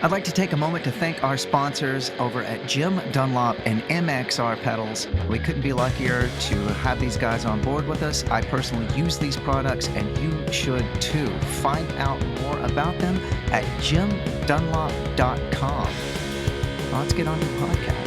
I'd like to take a moment to thank our sponsors over at Jim Dunlop and MXR Pedals. We couldn't be luckier to have these guys on board with us. I personally use these products, and you should too. Find out more about them at jimdunlop.com. Let's get on to the podcast.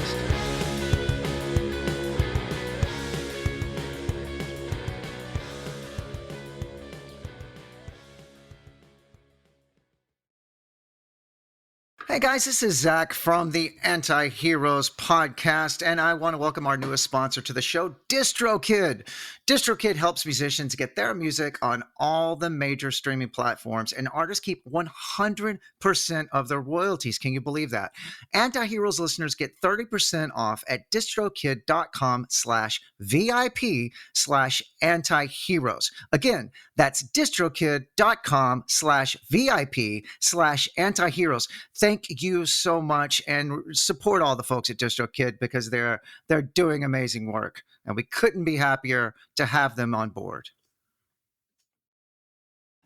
Hey guys, this is Zach from the Anti-Heroes podcast, and I want to welcome our newest sponsor to the show, DistroKid. DistroKid helps musicians get their music on all the major streaming platforms, and artists keep 100% of their royalties. Can you believe that? Anti-Heroes listeners get 30% off at distrokid.com/VIP/antiheroes. Again, that's distrokid.com/VIP/antiheroes. Thank you so much, and support all the folks at DistroKid because they're doing amazing work, and we couldn't be happier to have them on board.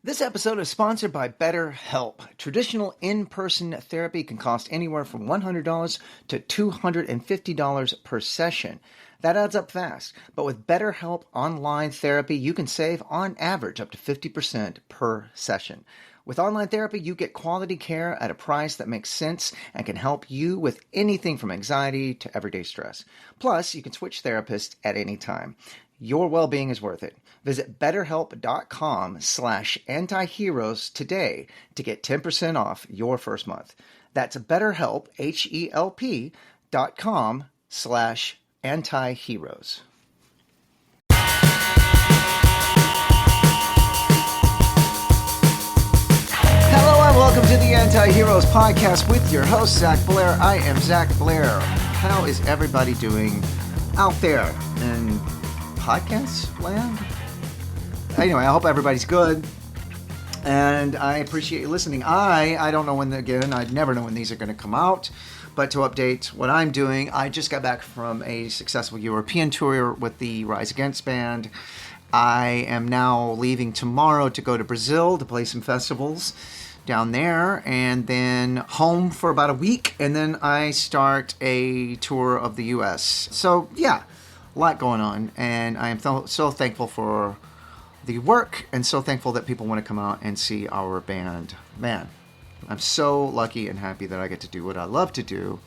This episode is sponsored by BetterHelp. Traditional in-person therapy can cost anywhere from $100 to $250 per session. That adds up fast. But with BetterHelp online therapy, you can save on average up to 50% per session. With online therapy, you get quality care at a price that makes sense and can help you with anything from anxiety to everyday stress. Plus, you can switch therapists at any time. Your well-being is worth it. Visit betterhelp.com/antiheroes today to get 10% off your first month. That's BetterHelp, HELP.com/antiheroes. Hello and welcome to the Anti-Heroes podcast with your host, Zach Blair. I am Zach Blair. How is everybody doing out there in podcast land? Anyway, I hope everybody's good, and I appreciate you listening. I don't know when, again, I never know when these are going to come out, but to update what I'm doing, I just got back from a successful European tour with the Rise Against band. I am now leaving tomorrow to go to Brazil to play some festivals down there, and then home for about a week, and then I start a tour of the U.S. So, yeah, a lot going on, and I am so thankful for the work, and so thankful that people want to come out and see our band. Man, I'm so lucky and happy that I get to do what I love to do.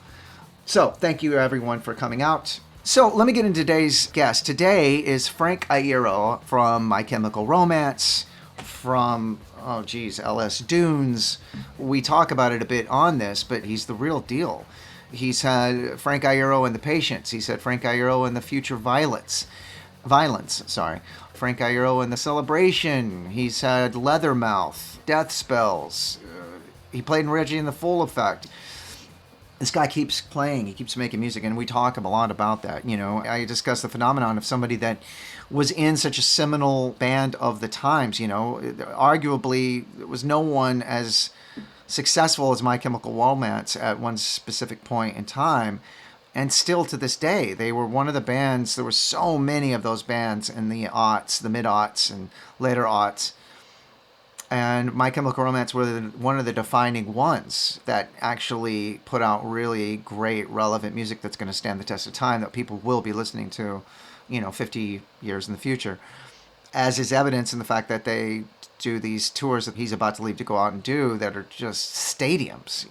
So, thank you everyone for coming out. So, let me get into today's guest. Today is Frank Iero from My Chemical Romance, from L.S. Dunes. We talk about it a bit on this, but he's the real deal. He's had Frank Iero and the Patients. He's had Frank Iero and the Future Violence. Frank Iero and the Celebration. He's had Leathermouth, Death Spells. He played in Reggie and the Full Effect. This guy keeps playing. He keeps making music, and we talk a lot about that. You know, I discuss the phenomenon of somebody that was in such a seminal band of the times. You know, arguably there was no one as successful as My Chemical Romance at one specific point in time, and still to this day, they were one of the bands. There were so many of those bands in the aughts, the mid-aughts, and later aughts. And My Chemical Romance were one of the defining ones that actually put out really great, relevant music that's going to stand the test of time, that people will be listening to, 50 years in the future. As is evidence in the fact that they do these tours that he's about to leave to go out and do that are just stadiums,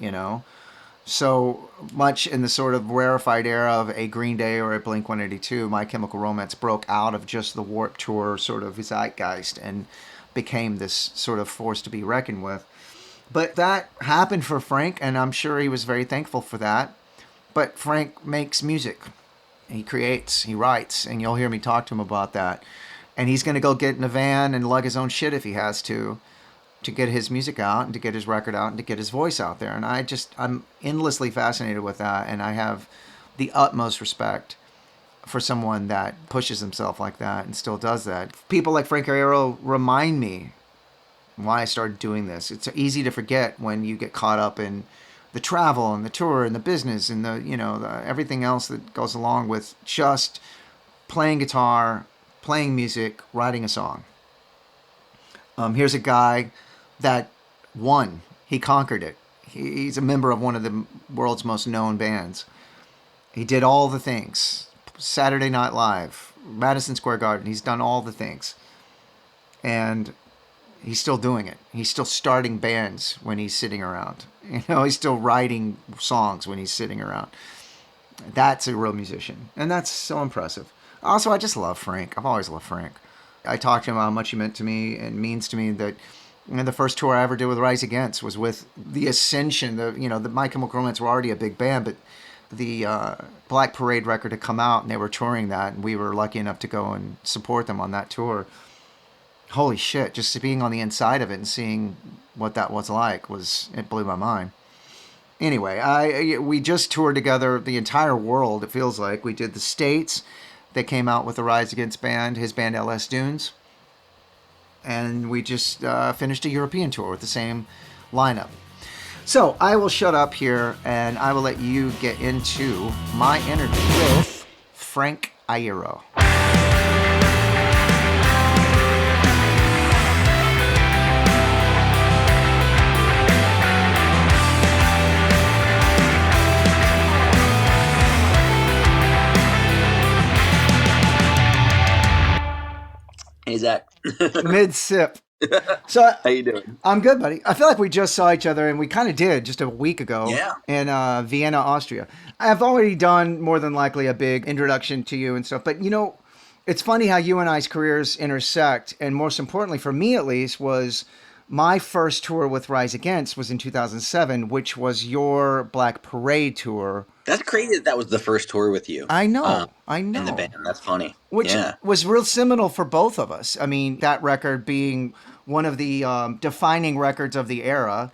So much in the sort of rarefied era of a Green Day or a Blink-182, My Chemical Romance broke out of just the Warped Tour sort of zeitgeist and became this sort of force to be reckoned with. But that happened for Frank, and I'm sure he was very thankful for that. But Frank makes music. He creates, he writes, and you'll hear me talk to him about that. And he's going to go get in a van and lug his own shit if he has to get his music out and to get his record out and to get his voice out there. And I'm endlessly fascinated with that, and I have the utmost respect for someone that pushes himself like that and still does that. People like Frank Iero remind me why I started doing this. It's easy to forget when you get caught up in the travel and the tour and the business and the everything else that goes along with just playing guitar, playing music, writing a song. Here's a guy that won. He conquered it. He's a member of one of the world's most known bands. He did all the things. Saturday Night Live, Madison Square Garden. He's done all the things. And he's still doing it. He's still starting bands when he's sitting around. He's still writing songs when he's sitting around. That's a real musician. And that's so impressive. Also, I just love Frank. I've always loved Frank. I talked to him about how much he meant to me and means to me. That the first tour I ever did with Rise Against was with the Ascension. The My Chemical Romance were already a big band, but the Black Parade record had come out and they were touring that, and we were lucky enough to go and support them on that tour. Holy shit, just being on the inside of it and seeing what that was like, it blew my mind. Anyway, we just toured together the entire world, it feels like. We did the States. They came out with the Rise Against band, his band L.S. Dunes. And we just finished a European tour with the same lineup. So I will shut up here and I will let you get into my interview with Frank Iero. Hey, Zach. Mid-sip. So how you doing? I'm good, buddy. I feel like we just saw each other, and we kind of did just a week ago in Vienna, Austria. I've already done more than likely a big introduction to you and stuff, but it's funny how you and I's careers intersect, and most importantly, for me at least, was my first tour with Rise Against was in 2007, which was your Black Parade tour. That's crazy that was the first tour with you. I know. In the band. That's funny. Which was real seminal for both of us. I mean, that record being one of the defining records of the era.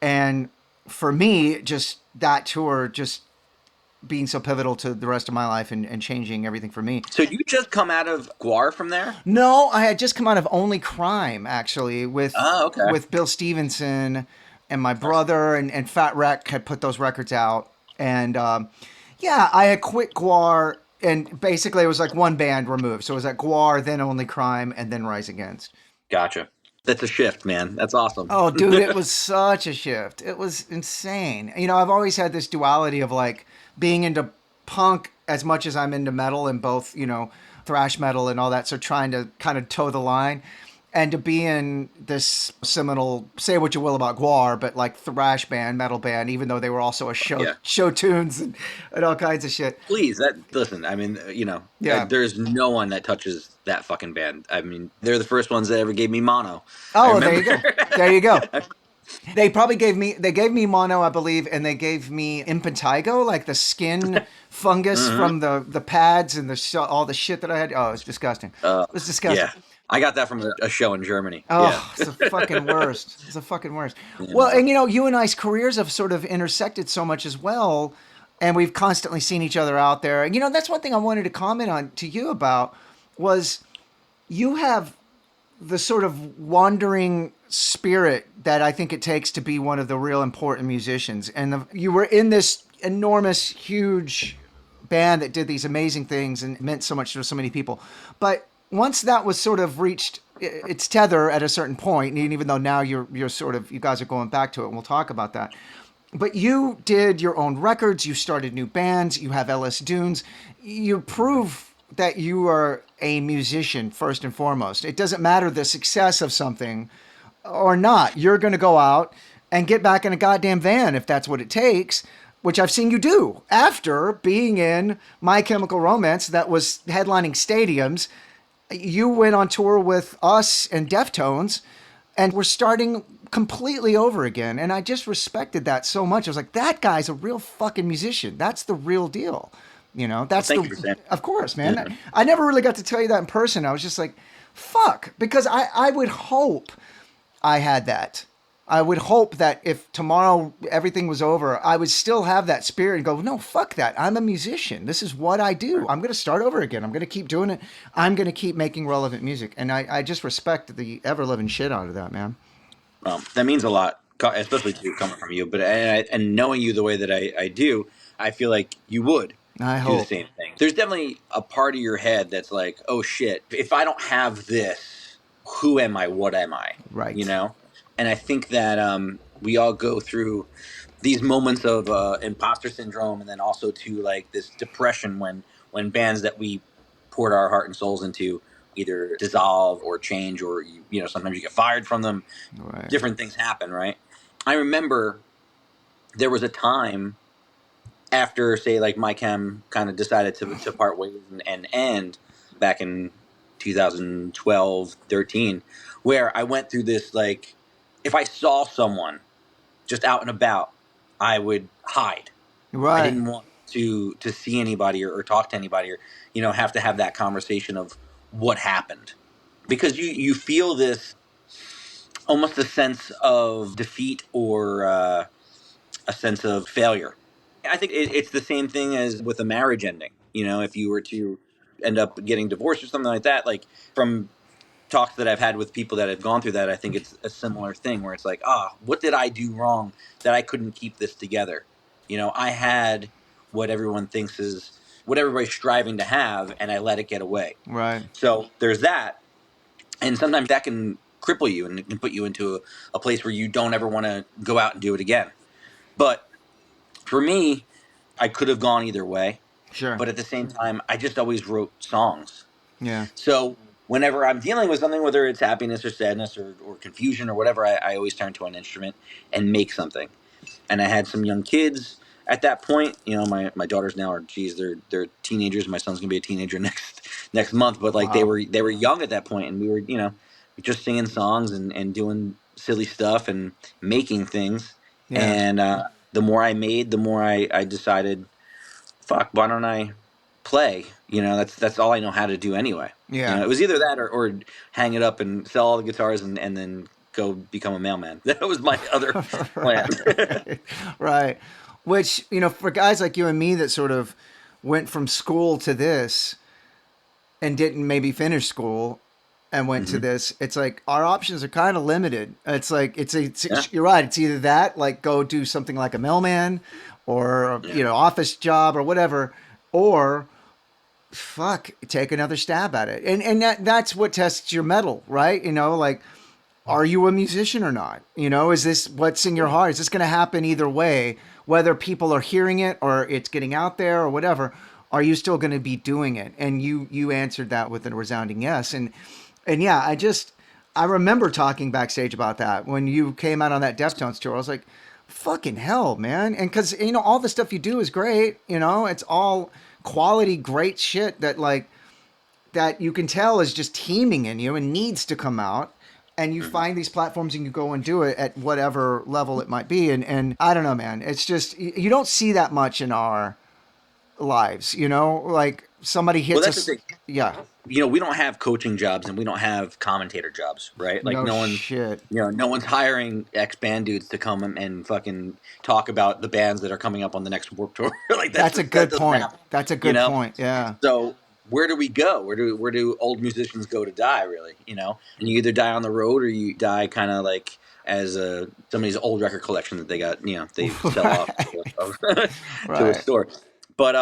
And for me, just that tour just being so pivotal to the rest of my life and changing everything for me. So you just come out of Guar from there? No, I had just come out of Only Crime, actually, with Bill Stevenson and my brother, and Fat Wreck had put those records out. And I had quit Guar, and basically it was like one band removed. So it was like Guar, then Only Crime, and then Rise Against. Gotcha. That's a shift, man. That's awesome. Oh, dude, it was such a shift. It was insane. I've always had this duality of like being into punk as much as I'm into metal, and both, thrash metal and all that. So trying to kind of toe the line. And to be in this seminal, say what you will about Guar, but like thrash band, metal band, even though they were also a show tunes and all kinds of shit. Please, listen, I mean, there's no one that touches that fucking band. I mean, they're the first ones that ever gave me mono. Oh, there you go. There you go. They probably gave me mono, I believe, and they gave me impetigo, like the skin fungus from the pads and all the shit that I had. Oh, it was disgusting. It was disgusting. Yeah. I got that from a show in Germany. Oh, it's the fucking worst. It's the fucking worst. Yeah. Well, and you and I's careers have sort of intersected so much as well, and we've constantly seen each other out there. And that's one thing I wanted to comment on to you about was you have the sort of wandering spirit that I think it takes to be one of the real important musicians. And you were in this enormous, huge band that did these amazing things and meant so much to so many people. But once that was sort of reached its tether at a certain point, and even though now you guys are going back to it, and we'll talk about that. But you did your own records, you started new bands, you have LS Dunes. You prove that you are a musician first and foremost. It doesn't matter the success of something or not. You're going to go out and get back in a goddamn van if that's what it takes, which I've seen you do after being in My Chemical Romance that was headlining stadiums. You went on tour with us and Deftones, and we're starting completely over again. And I just respected that so much. I was like, that guy's a real fucking musician. That's the real deal. That's of course, man. Yeah. I never really got to tell you that in person. I was just like, fuck, because I would hope I had that. I would hope that if tomorrow everything was over, I would still have that spirit and go, no, fuck that. I'm a musician. This is what I do. I'm going to start over again. I'm going to keep doing it. I'm going to keep making relevant music. And I just respect the ever-living shit out of that, man. Well, that means a lot, especially coming from you. But and knowing you the way that I do, I feel like you would do the same thing. There's definitely a part of your head that's like, oh, shit, if I don't have this, who am I? What am I? Right. And I think that we all go through these moments of imposter syndrome, and then also to like this depression when bands that we poured our heart and souls into either dissolve or change, or sometimes you get fired from them. Right. Different things happen, right? I remember there was a time after, say, like My Chem kind of decided to part ways and end back in 2012, 13, where I went through this, like, if I saw someone just out and about, I would hide. I Right. didn't want to see anybody or talk to anybody, or have to have that conversation of what happened, because you feel this almost a sense of defeat, or a sense of failure. I think it's the same thing as with a marriage ending. If you were to end up getting divorced or something like that, like, from talks that I've had with people that have gone through that, I think it's a similar thing where it's like, what did I do wrong that I couldn't keep this together? I had what everyone thinks is what everybody's striving to have, and I let it get away. Right. So there's that. And sometimes that can cripple you, and it can put you into a place where you don't ever want to go out and do it again. But for me, I could have gone either way. Sure. But at the same time, I just always wrote songs. Yeah. So whenever I'm dealing with something, whether it's happiness or sadness or confusion or whatever, I always turn to an instrument and make something. And I had some young kids at that point. My daughters now are, geez, they're teenagers. My son's gonna be a teenager next month. But like, Wow. they were young at that point, and we were just singing songs and doing silly stuff and making things. Yeah. And the more I made, the more I decided, fuck, why don't I play? That's all I know how to do anyway. Yeah. It was either that or hang it up and sell all the guitars and then go become a mailman. That was my other plan. Right. Right. Which, for guys like you and me that sort of went from school to this and didn't maybe finish school and went to this, it's like our options are kind of limited. It's like Yeah. you're right. It's either that, like, go do something like a mailman, or Yeah. office job or whatever, or fuck, take another stab at it. And that's what tests your mettle, right? Like, are you a musician or not? Is this what's in your heart? Is this going to happen either way, whether people are hearing it or it's getting out there or whatever? Are you still going to be doing it? And you answered that with a resounding yes. And yeah, I remember talking backstage about that when you came out on that Deftones tour. I was like, fucking hell, man. And because, all the stuff you do is great. It's all quality, great shit that you can tell is just teeming in you and needs to come out. And you find these platforms and you go and do it at whatever level it might be. And I don't know, man. It's just, you don't see that much in our lives, like somebody hits Well, that's us. the thing. Yeah. We don't have coaching jobs and we don't have commentator jobs, right? Like, No no one's, shit. no one's hiring ex-band dudes to come and fucking talk about the bands that are coming up on the next Warped Tour. Like, That's a good point. happen, That's a good point. Yeah. So where do we go? Where do old musicians go to die, really? And you either die on the road, or you die kind of like as somebody's old record collection that they got, they sell off to a Right. store. But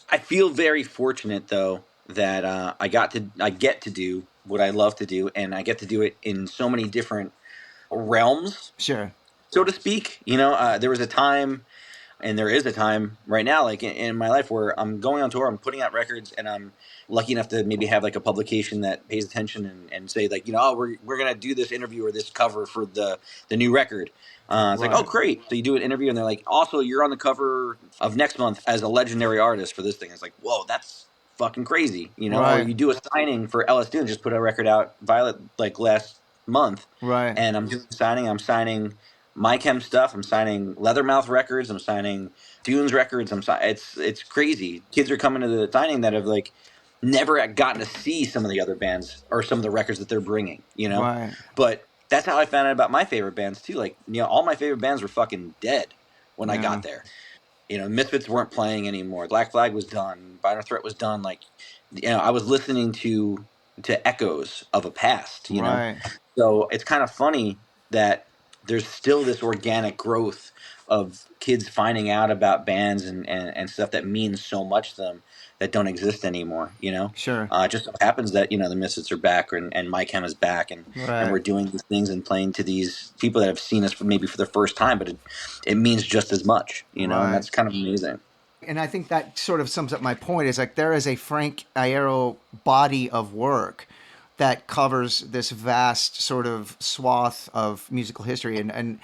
I feel very fortunate, though, that I get to do what I love to do, and I get to do it in so many different realms, Sure. so to speak. There was a time, and there is a time right now, like in my life, where I'm going on tour, I'm putting out records, and I'm lucky enough to maybe have like a publication that pays attention and say, like, oh, we're gonna do this interview or this cover for the new record. It's like, oh, great. So you do an interview, and they're like, also, you're on the cover of next month as a legendary artist for this thing. It's like, whoa, that's fucking crazy, Or you do a signing for L.S. Dunes, just put a record out, Violet, like last month. Right. And I'm signing My Chem stuff. I'm signing Leathermouth records. I'm signing Dunes records. It's crazy. Kids are coming to the signing that have like never gotten to see some of the other bands or some of the records that they're bringing, Right. But that's how I found out about my favorite bands too. Like, all my favorite bands were fucking dead when I got there. Misfits weren't playing anymore. Black Flag was done. Binary Threat was done. Like, I was listening to echoes of a past, Right. So it's kind of funny that there's still this organic growth of kids finding out about bands and stuff that means so much to them, that don't exist anymore. Sure. It just so happens that the Misfits are back, and Mike Hem is back, and Right. we're doing these things and playing to these people that have seen us maybe for the first time, but it means just as much, and Right. that's kind of amazing. And I think that sort of sums up my point is like there is a Frank Iero body of work that covers this vast sort of swath of musical history. And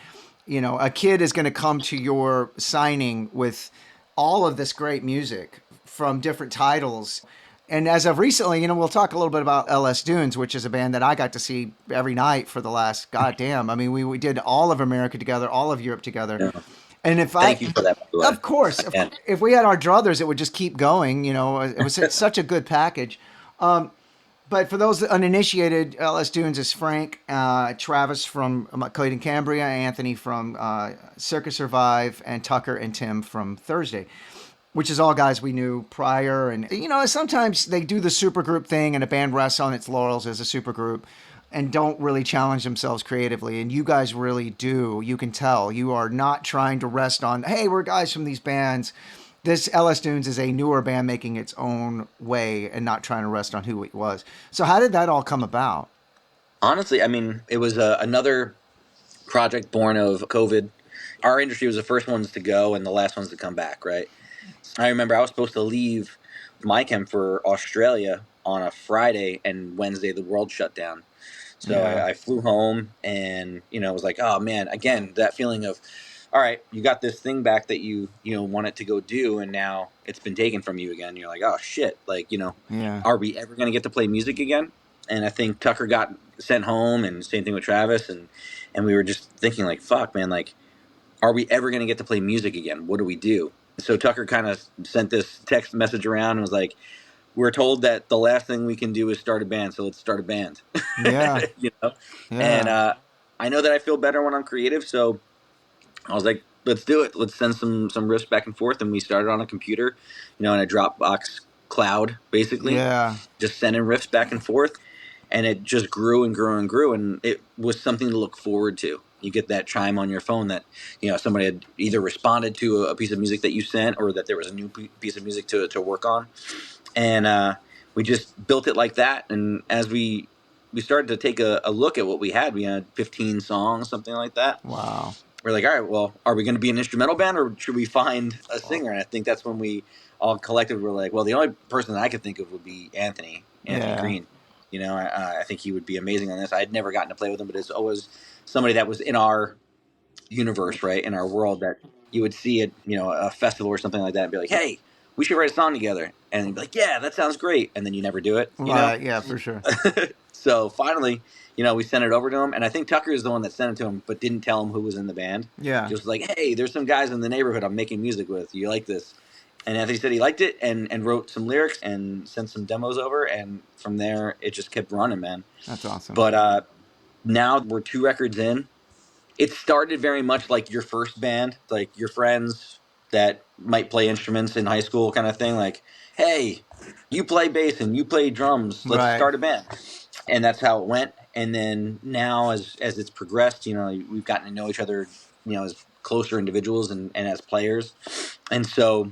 a kid is going to come to your signing with all of this great music from different titles. And as of recently, we'll talk a little bit about L.S. Dunes, which is a band that I got to see every night for the last goddamn. I mean, we did all of America together, all of Europe together. Yeah. And if Thank you for that, by the way. of course, Again. if we had our druthers, it would just keep going. It was such a good package. But for those uninitiated, LS Dunes is Frank, Travis from Clayton Cambria, Anthony from Circus Survive, and Tucker and Tim from Thursday, which is all guys we knew prior. And, sometimes they do the supergroup thing and a band rests on its laurels as a supergroup and don't really challenge themselves creatively. And you guys really do. You can tell. You are not trying to rest on, hey, we're guys from these bands. This LS Dunes is a newer band making its own way and not trying to rest on who it was. So how did that all come about? Honestly, I mean, it was another project born of COVID. Our industry was the first ones to go and the last ones to come back, right? I remember I was supposed to leave my camp for Australia on a Friday, and Wednesday the world shut down. So Yeah. I flew home, and it was like, oh man, again that feeling of, all right, you got this thing back that you wanted to go do, and now it's been taken from you again. You're like, oh shit, like Yeah. are we ever going to get to play music again? And I think Tucker got sent home, and same thing with Travis, and we were just thinking like, fuck, man, like, are we ever going to get to play music again? What do we do? So Tucker kind of sent this text message around and was like, we're told that the last thing we can do is start a band, so let's start a band. Yeah. you know, and Yeah. I know that I feel better when I'm creative, so I was like, let's do it. Let's send some riffs back and forth, and we started on a computer, in a Dropbox cloud, basically, Yeah. just sending riffs back and forth, and it just grew and grew and grew, and it was something to look forward to. You get that chime on your phone that somebody had either responded to a piece of music that you sent, or that there was a new piece of music to work on, and we just built it like that. And as we started to take a look at what we had 15 songs, something like that. Wow. We're like, all right, well, are we going to be an instrumental band, or should we find a singer? And I think that's when we all collectively were like, well, the only person that I could think of would be Anthony Yeah. Green. I think he would be amazing on this. I'd never gotten to play with him, but it's always somebody that was in our universe, right, in our world, that you would see at a festival or something like that and be like, hey, we should write a song together. And he'd be like, yeah, that sounds great. And then you never do it. Right. Yeah, for sure. So finally, we sent it over to him, and I think Tucker is the one that sent it to him, but didn't tell him who was in the band. Yeah. Just like, hey, there's some guys in the neighborhood I'm making music with. You like this? And Anthony said he liked it, and wrote some lyrics and sent some demos over, and from there it just kept running, man. That's awesome. But now we're 2 records in. It started very much like your first band, like your friends that might play instruments in high school kind of thing. Like, hey, you play bass and you play drums. Let's Right. start a band. And that's how it went. And then now, as it's progressed, we've gotten to know each other, as closer individuals and as players. And so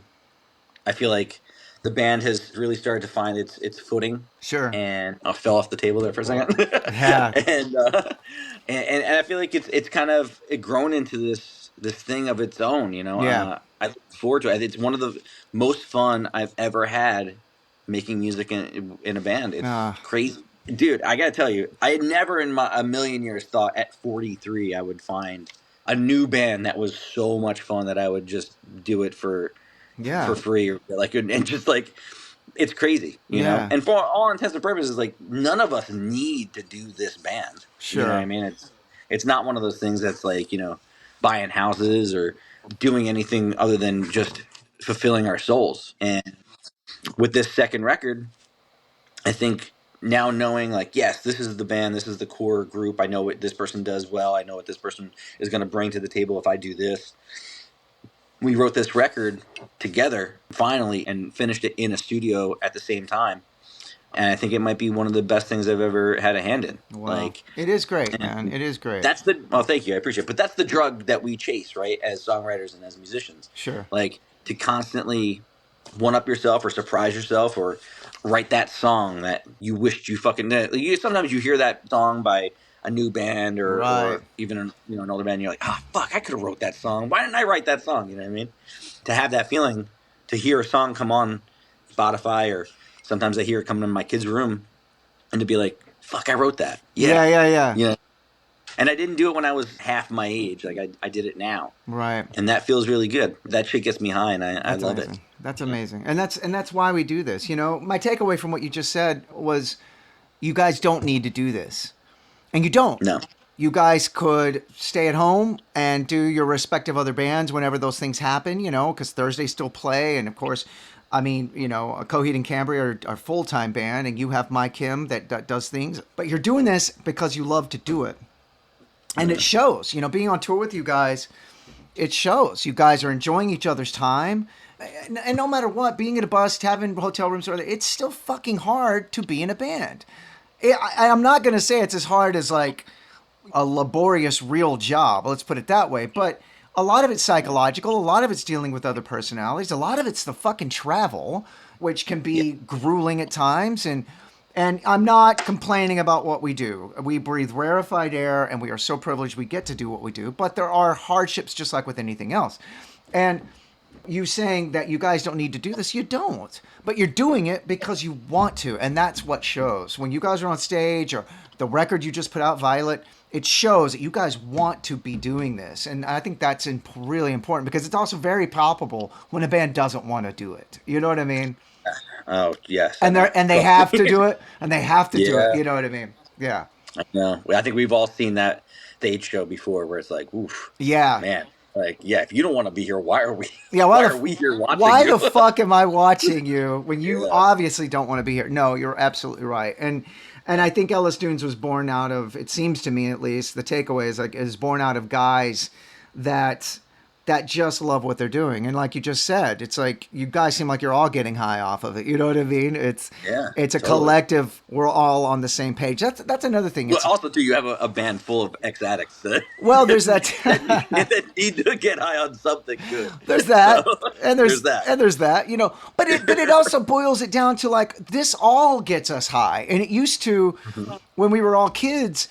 I feel like the band has really started to find its footing. Sure. And I fell off the table there for a second. Yeah. and I feel like it's kind of grown into this thing of its own. Yeah. I look forward to it. It's one of the most fun I've ever had making music in a band. It's crazy, dude. I gotta tell you, I had never in a million years thought at 43 I would find a new band that was so much fun that I would just do it for free, or like, and just like, it's crazy, Yeah. And for all intents and purposes, like, none of us need to do this band. Sure. You know what I mean? It's not one of those things that's like, buying houses or doing anything other than just fulfilling our souls. And with this second record, I think now, knowing like, yes, this is the band, this is the core group. I know what this person does well. I know what this person is going to bring to the table if I do this. We wrote this record together finally and finished it in a studio at the same time. And I think it might be one of the best things I've ever had a hand in. Wow. Like, it is great, man. It is great. Well, thank you. I appreciate it. But that's the drug that we chase, right? As songwriters and as musicians. Sure. Like, to constantly one up yourself or surprise yourself or write that song that you wished you fucking did. Sometimes you hear that song by a new band Right. or even an older band. And you're like, ah, fuck, I could have wrote that song. Why didn't I write that song? You know what I mean? To have that feeling, to hear a song come on Spotify, or sometimes I hear it come in my kid's room, and to be like, fuck, I wrote that. Yeah, Yeah. yeah, yeah. You know? And I didn't do it when I was half my age. Like I did it now. Right. And that feels really good. That shit gets me high, and I That's love it. amazing. That's amazing. And that's why we do this. You know, my takeaway from what you just said was you guys don't need to do this. And you don't. No. You guys could stay at home and do your respective other bands whenever those things happen, you know, because Thursday still play. And of course, I mean, you know, Coheed and Cambria are full time band, and you have My Kim that does things. But you're doing this because you love to do it. And it shows, you know, being on tour with you guys, it shows. You guys are enjoying each other's time. And no matter what, being in a bus, having hotel rooms, it's still fucking hard to be in a band. I'm not going to say it's as hard as like a laborious real job. Let's put it that way. But a lot of it's psychological. A lot of it's dealing with other personalities. A lot of it's the fucking travel, which can be grueling at times. And I'm not complaining about what we do. We breathe rarefied air, and we are so privileged we get to do what we do. But there are hardships just like with anything else. And you saying that you guys don't need to do this, you don't. But you're doing it because you want to, and that's what shows. When you guys are on stage, or the record you just put out, Violet, it shows that you guys want to be doing this. And I think that's really important, because it's also very palpable when a band doesn't want to do it. You know what I mean? Oh, yes. And they have to do it, and they have to do it. Yeah. You know what I mean? Yeah. I know. I think we've all seen that stage show before where it's like, oof. Yeah. Man. Like, yeah, if you don't want to be here, why are we? Yeah, why are we here watching why you? the fuck am I watching you when you Yeah. obviously don't want to be here? No, you're absolutely right. And I think Ellis Dunes was born out of, it seems to me at least, the takeaway is born out of guys that just love what they're doing. And like you just said, it's like you guys seem like you're all getting high off of it. You know what I mean? It's a totally. collective. We're all on the same page. That's another thing. Well, also too, you have a band full of ex-addicts well, there's that that need to get high on something good. There's that, So, and there's that. You know, but it also boils it down to like this all gets us high, and it used to when we were all kids.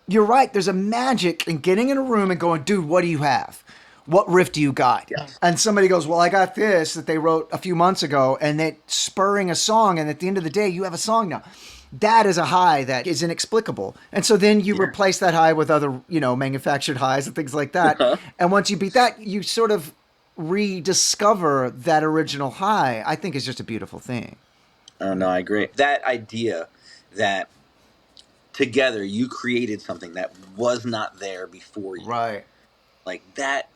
You're right. There's a magic in getting in a room and going, dude, what do you have? What riff do you got? Yes. And somebody goes, well, I got this that they wrote a few months ago, and it spurring a song. And at the end of the day, you have a song now. That is a high that is inexplicable. And so then you replace that high with other, you know, manufactured highs and things like that. And once you beat that, you sort of rediscover that original high. I think is just a beautiful thing. Oh, no, I agree. That idea that together you created something that was not there before you. Right. Like that.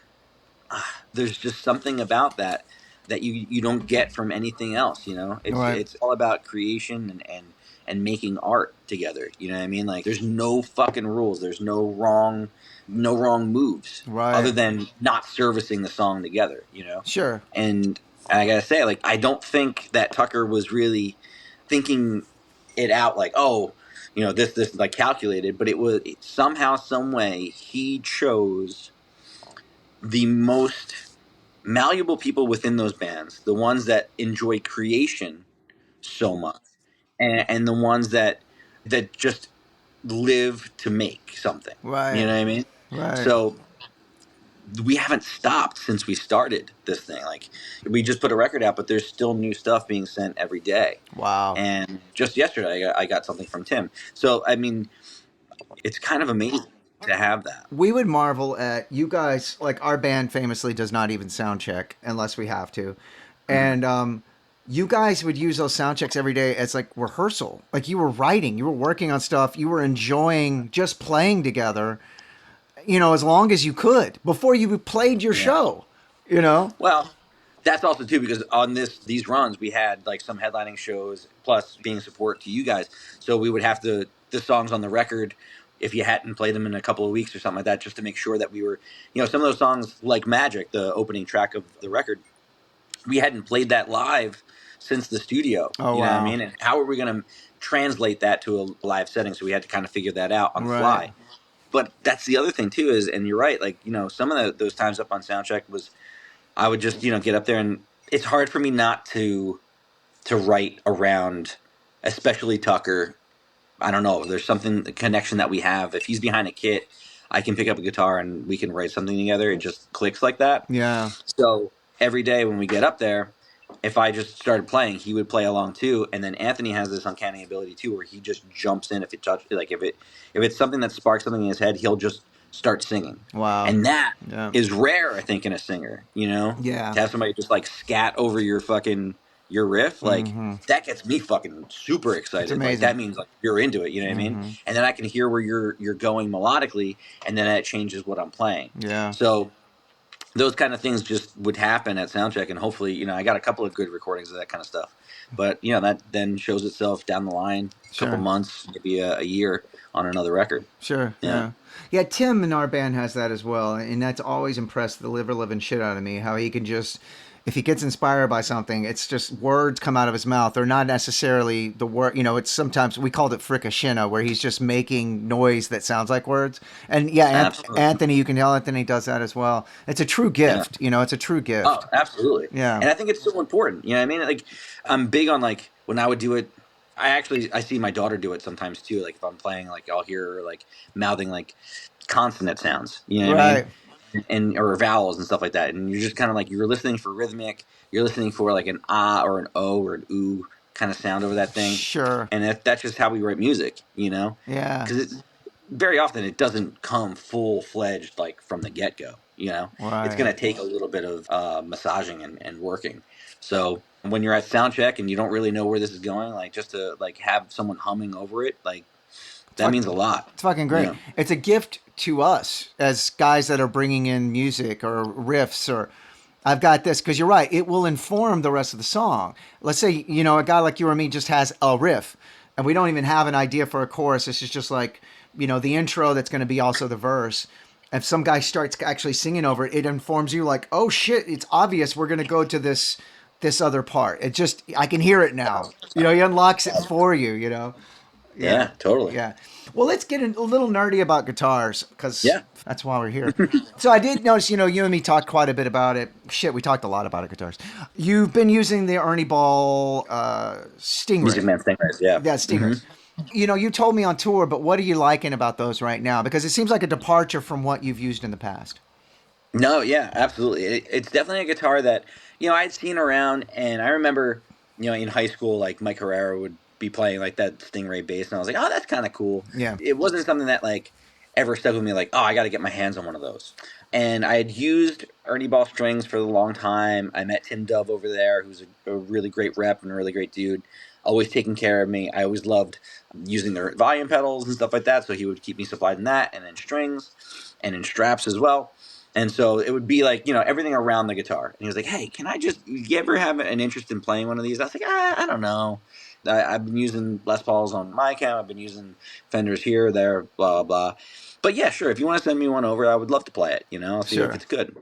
There's just something about that you don't get from anything else, you know. It's all about creation and making art together, you know what I mean? Like there's no fucking rules, there's no wrong moves, right, other than not servicing the song together, you know. Sure. And I gotta say, like, I don't think that Tucker was really thinking it out, like, oh, you know, this like calculated, but it was somehow, some way he chose the most malleable people within those bands, the ones that enjoy creation so much, and the ones that just live to make something. Right. You know what I mean? Right. So we haven't stopped since we started this thing. Like we just put a record out, but there's still new stuff being sent every day. Wow. And just yesterday, I got something from Tim. So I mean, it's kind of amazing to have that. We would marvel at you guys. Like our band famously does not even sound check unless we have to, and you guys would use those sound checks every day as like rehearsal. Like you were writing, you were working on stuff, you were enjoying just playing together. You know, as long as you could before you played your show. You know. Well, that's also too because on these runs we had like some headlining shows plus being support to you guys, so we would have the songs on the record. If you hadn't played them in a couple of weeks or something like that, just to make sure that we were, you know, some of those songs like Magic, the opening track of the record, we hadn't played that live since the studio. Oh, you know wow. what I mean? And how are we going to translate that to a live setting? So we had to kind of figure that out on the fly. But that's the other thing too is, and you're right, like, you know, some of those times up on Soundcheck was, I would just, you know, get up there and it's hard for me not to write around, especially Tucker. I don't know. There's something, the connection that we have. If he's behind a kit, I can pick up a guitar and we can write something together. It just clicks like that. Yeah. So every day when we get up there, if I just started playing, he would play along too. And then Anthony has this uncanny ability too, where he just jumps in if it touch, like if it's something that sparks something in his head, he'll just start singing. Wow. And that Yeah. is rare, I think, in a singer. You know, Yeah. to have somebody just like scat over your riff, like that gets me fucking super excited. It's amazing. Like that means like you're into it. You know what I mean? And then I can hear where you're going melodically, and then that changes what I'm playing. Yeah. So those kind of things just would happen at soundcheck, and hopefully, I got a couple of good recordings of that kind of stuff. But that then shows itself down the line, a couple months, maybe a year on another record. Sure. Yeah. Yeah. Tim in our band has that as well, and that's always impressed the liver living shit out of me. How he can just, if he gets inspired by something, it's just words come out of his mouth. They're not necessarily the word. It's sometimes we called it fricassino, where he's just making noise that sounds like words. And yeah, Anthony, you can tell Anthony does that as well. It's a true gift. It's a true gift. Oh, absolutely. Yeah. And I think it's so important. You know what I mean? Like, I'm big on like when I would do it. I see my daughter do it sometimes too. Like if I'm playing, like I'll hear her like mouthing like consonant sounds. You know what I mean? And or vowels and stuff like that, and you're just kind of like you're listening for rhythmic, you're listening for like an ah or an o or an oo kind of sound over that thing. Sure. And that's just how we write music, Yeah. Because it's very often it doesn't come full fledged like from the get go. Right. It's going to take a little bit of massaging and working. So when you're at sound check and you don't really know where this is going, like just to like have someone humming over it, like that means a lot. It's fucking great. It's a gift to us as guys that are bringing in music or riffs or I've got this, because you're right, it will inform the rest of the song. Let's say, a guy like you or me just has a riff and we don't even have an idea for a chorus. This is just like, the intro that's going to be also the verse. If some guy starts actually singing over it, it informs you like, oh shit, it's obvious we're going to go to this other part. It just, I can hear it now. He unlocks it for you, Yeah, totally. Yeah. Well, let's get a little nerdy about guitars, because that's why we're here. So I did notice, you and me talked quite a bit about it. Shit, we talked a lot about it, guitars. You've been using the Ernie Ball Stingray. Music Man Stingrays, yeah. Yeah, Stingrays. You told me on tour, but what are you liking about those right now? Because it seems like a departure from what you've used in the past. No, yeah, absolutely. It's definitely a guitar that, I'd seen around, and I remember, in high school, like Mike Herrera would be playing like that Stingray bass, and I was like, oh, that's kind of cool. Yeah. It wasn't something that like ever stuck with me, like, oh, I got to get my hands on one of those. And I had used Ernie Ball strings for a long time. I met Tim Dove over there, who's a really great rep and a really great dude, always taking care of me. I always loved using their volume pedals and stuff like that, so he would keep me supplied in that, and then strings, and in straps as well. And so it would be like, everything around the guitar. And he was like, hey, you ever have an interest in playing one of these? I was like, I don't know. I've been using Les Pauls on my cam. I've been using Fenders here, there, blah, blah. But yeah, sure. If you want to send me one over, I would love to play it. I'll see if it's good.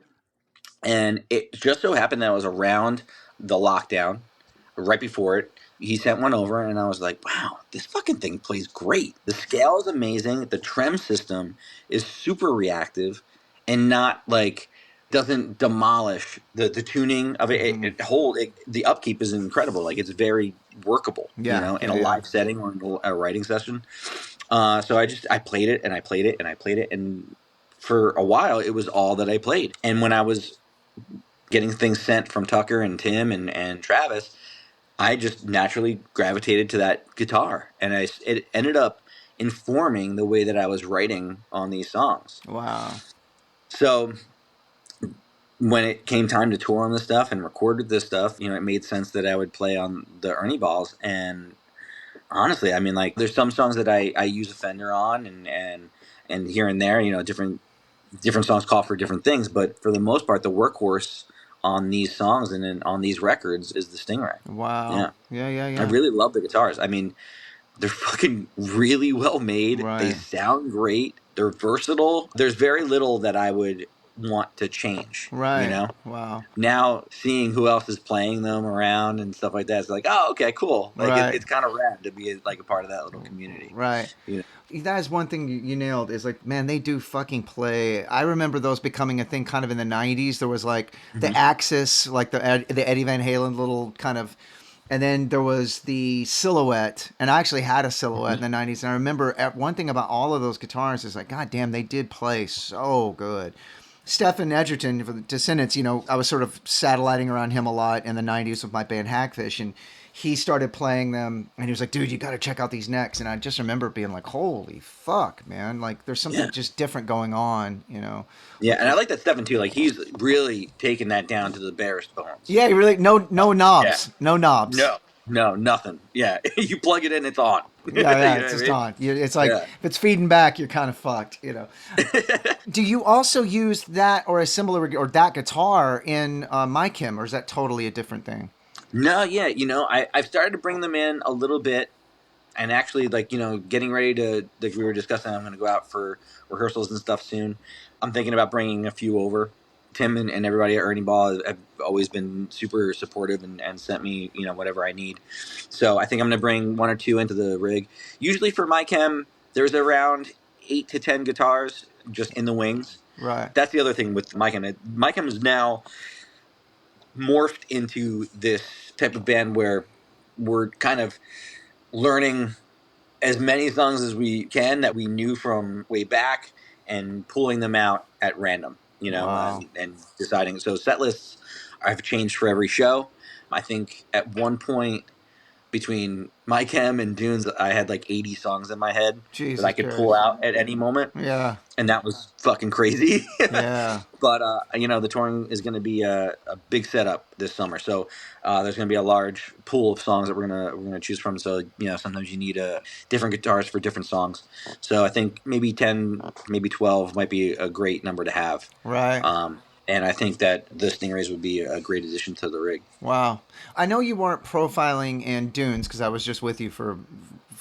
And it just so happened that it was around the lockdown, right before it. He sent one over, and I was like, wow, this fucking thing plays great. The scale is amazing. The trem system is super reactive and not like doesn't demolish the tuning of it. The upkeep is incredible. Like it's very workable, in a live setting or in a writing session. So I played it and I played it and I played it, and for a while it was all that I played. And when I was getting things sent from Tucker and Tim and Travis, I just naturally gravitated to that guitar, and it ended up informing the way that I was writing on these songs. Wow. So when it came time to tour on this stuff and recorded this stuff, it made sense that I would play on the Ernie Balls. And honestly, I mean, like, there's some songs that I use a Fender on, and here and there, different songs call for different things. But for the most part, the workhorse on these songs and on these records is the Stingray. Wow. Yeah. I really love the guitars. I mean, they're fucking really well made. Right. They sound great. They're versatile. There's very little that I would want to change, you Right. know? Wow. Now seeing who else is playing them around and stuff like that, it's like, oh, okay, cool. Like Right. it's kind of rad to be like a part of that little community. Right. You know? That is one thing you nailed is like, man, they do fucking play. I remember those becoming a thing kind of in the 90s. There was like the Axis, like the Eddie Van Halen little kind of, and then there was the Silhouette. And I actually had a Silhouette in the 90s. And I remember one thing about all of those guitars is like, God damn, they did play so good. Stephen Edgerton for the Descendants, you know, I was sort of satelliting around him a lot in the 90s with my band Hackfish, and he started playing them, and he was like, dude, you got to check out these necks. And I just remember being like, holy fuck, man. Like, there's something just different going on, you know? Yeah, and I like that Stefan too. Like he's really taken that down to the barest bones. Yeah, really, no Yeah. knobs. No knobs. No, nothing. Yeah, you plug it in, it's on. Yeah, You know it's what just I mean? on. It's like, Yeah. if it's feeding back, you're kind of fucked, you know? Do you also use that or a similar, or that guitar in My Kim, or is that totally a different thing? No, yeah, you know, I've started to bring them in a little bit, and actually, like, you know, getting ready to, like we were discussing, I'm going to go out for rehearsals and stuff soon. I'm thinking about bringing a few over. Tim and everybody at Ernie Ball have always been super supportive and sent me, you know, whatever I need. So I think I'm going to bring one or two into the rig. Usually for my chem, there's around 8 to 10 guitars just in the wings. Right. That's the other thing with my chem. My chem is now morphed into this type of band where we're kind of learning as many songs as we can that we knew from way back and pulling them out at random, you know, Wow. and deciding. So set lists I've changed for every show. I think at one point between My Chem and Dunes, I had like 80 songs in my head that I Jesus could pull Christ. out at any moment. Yeah. And that was fucking crazy. Yeah. But, you know, the touring is going to be a big setup this summer. So there's going to be a large pool of songs that we're gonna choose from. So, you know, sometimes you need different guitars for different songs. So I think maybe 10, maybe 12 might be a great number to have. Right. And I think that the Stingrays would be a great addition to the rig. Wow. I know you weren't profiling in Dunes because I was just with you for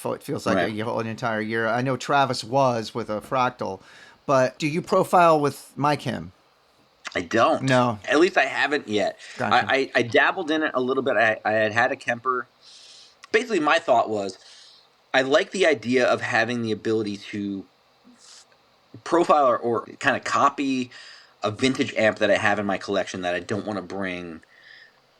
it feels like Right. an entire year. I know Travis was with a Fractal, but do you profile with My Kim? I don't. No. At least I haven't yet. Gotcha. I dabbled in it a little bit. I had a Kemper. Basically, my thought was I like the idea of having the ability to profile or kind of copy a vintage amp that I have in my collection that I don't want to bring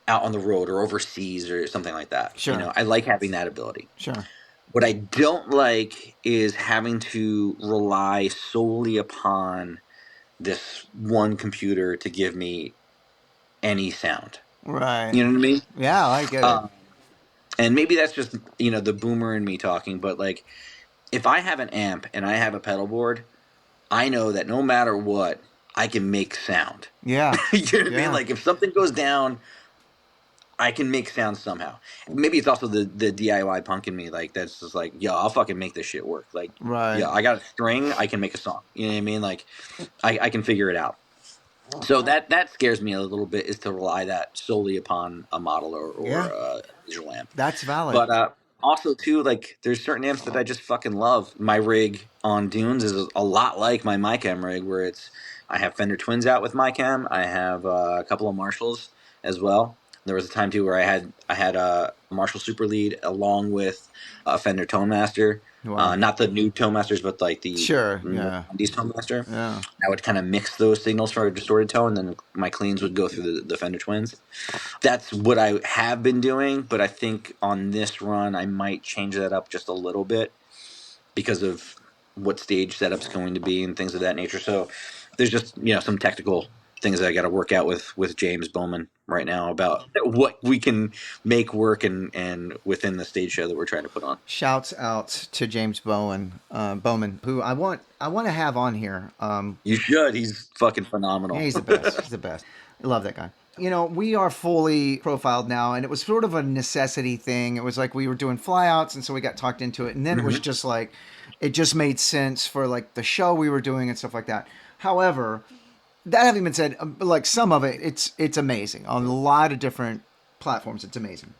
out on the road or overseas or something like that. Sure. You know, I like having that ability. Sure. What I don't like is having to rely solely upon this one computer to give me any sound. Right. You know what I mean? Yeah, I get it. And maybe that's just, you know, the boomer in me talking, but like if I have an amp and I have a pedal board, I know that no matter what, I can make sound. Yeah. You know what I Yeah. mean? Like if something goes down, I can make sound somehow. Maybe it's also the DIY punk in me, like that's just like, yo, I'll fucking make this shit work. Like, Right. yeah, I got a string, I can make a song. You know what I mean? Like, I can figure it out. So that scares me a little bit, is to rely that solely upon a model or Yeah. a visual amp. That's valid. But also too, like there's certain amps that I just fucking love. My rig on Dunes is a lot like my Mycam rig, where I have Fender Twins out with Mycam. I have a couple of Marshalls as well. There was a time too where I had a Marshall Super Lead along with a Fender Tone Master. Wow. Not the new Tone Masters, but like the Sure. Yeah. these Tone Master. Yeah. I would kind of mix those signals for a distorted tone, then my cleans would go through the Fender Twins. That's what I have been doing, but I think on this run I might change that up just a little bit because of what stage setup's going to be and things of that nature. So there's just, you know, some technical things that I got to work out with James Bowman right now about what we can make work and within the stage show that we're trying to put on. Shouts out to James Bowman, who I want to have on here. You should. He's fucking phenomenal. Yeah, he's the best. He's the best. I love that guy. You know, we are fully profiled now, and it was sort of a necessity thing. It was like we were doing flyouts, and so we got talked into it. And then it was just like, it just made sense for like the show we were doing and stuff like that. However, that having been said, like some of it, it's amazing on a lot of different platforms. It's amazing.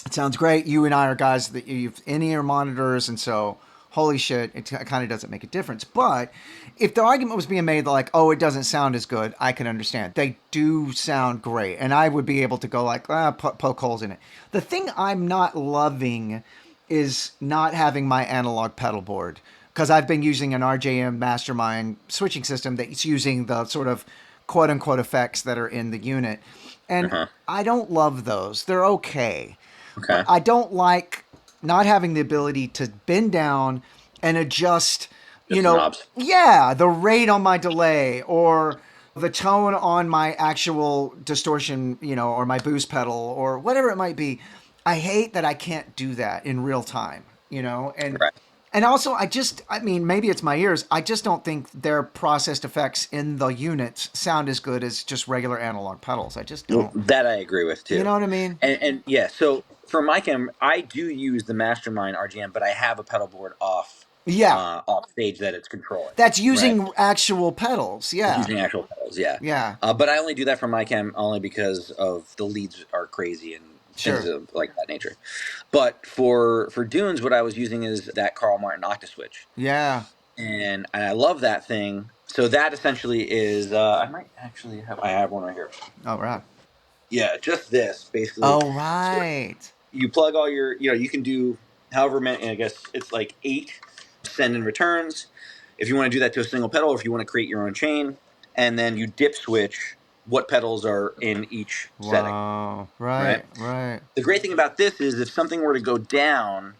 It sounds great. You and I are guys that you've in-ear monitors, and so holy shit, it kind of doesn't make a difference. But if the argument was being made like, oh, it doesn't sound as good, I can understand. They do sound great. And I would be able to go like, poke holes in it. The thing I'm not loving is not having my analog pedal board, because I've been using an RJM Mastermind switching system that's using the sort of quote unquote effects that are in the unit. And I don't love those. They're okay. But Okay. I don't like not having the ability to bend down and adjust, Just the knobs. the rate on my delay or the tone on my actual distortion, or my boost pedal or whatever it might be. I hate that I can't do that in real time, and Right. and also I mean, maybe it's my ears. I just don't think their processed effects in the units sound as good as just regular analog pedals. I just Well, don't. that I agree with too. You know what I mean? And yeah, so for my cam, I do use the Mastermind RGM, but I have a pedal board Yeah. off stage that it's controlling. That's Right. using actual pedals. It's Yeah. using actual pedals, yeah. Yeah. But I only do that for my cam only because of the leads are crazy and things Sure. of like that nature. But for Dunes, what I was using is that Carl Martin Octaswitch, Yeah. and I love that thing. So that essentially is I might actually have one right here. Oh, right. Yeah, just this basically. Oh, So right. you plug all your, you can do however many. I guess it's like 8 send and returns. If you want to do that to a single pedal, or if you want to create your own chain, and then you dip switch what pedals are in each setting. Wow. Right. Right. Right. The great thing about this is if something were to go down,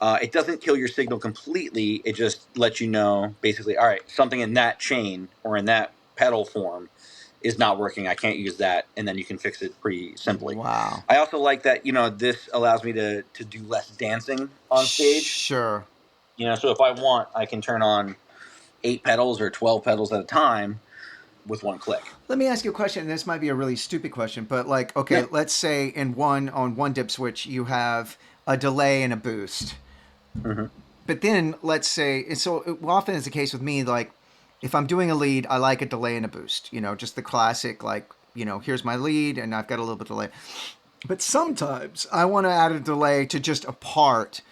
it doesn't kill your signal completely. It just lets you know basically, all right, something in that chain or in that pedal form is not working. I can't use that, and then you can fix it pretty simply. Wow. I also like that this allows me to do less dancing on stage. Sure. So if I want, I can turn on 8 pedals or 12 pedals at a time with one click. Let me ask you a question. And this might be a really stupid question, but like, okay, Yeah. let's say on one dip switch you have a delay and a boost. Mm-hmm. But then let's say, and so often is the case with me, like if I'm doing a lead, I like a delay and a boost, just the classic, like, here's my lead and I've got a little bit of delay. But sometimes I want to add a delay to just a part,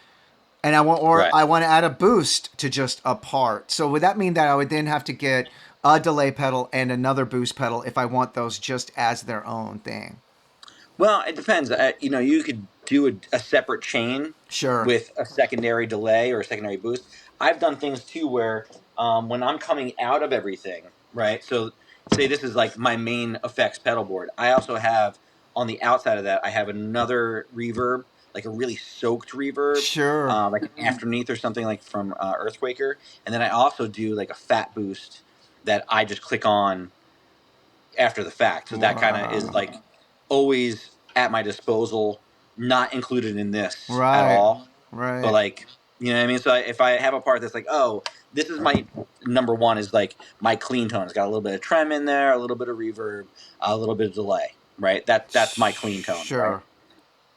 and I want to add a boost to just a part. So would that mean that I would then have to get a delay pedal and another boost pedal if I want those just as their own thing? Well, it depends. You could do a separate chain Sure. with a secondary delay or a secondary boost. I've done things too where when I'm coming out of everything, right? So, say this is like my main effects pedal board. I also have on the outside of that, I have another reverb, like a really soaked reverb, Sure. like an afterneath or something like from Earthquaker. And then I also do like a fat boost that I just click on after the fact. So that kind of is like always at my disposal, not included in this at Right. all. Right. But like, you know what I mean? So if I have a part that's like, oh, this is my number one is like my clean tone. It's got a little bit of trem in there, a little bit of reverb, a little bit of delay, right? That's my clean tone. Sure. Right?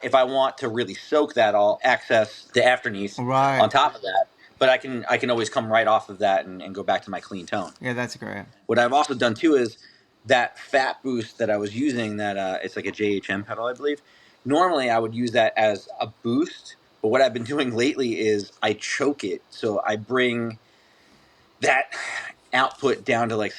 If I want to really soak that, I'll access the afterneath Right. on top of that. But I can always come right off of that and go back to my clean tone. Yeah, that's great. What I've also done too is that fat boost that I was using, that it's like a JHM pedal, I believe. Normally I would use that as a boost, but what I've been doing lately is I choke it. So I bring that output down to like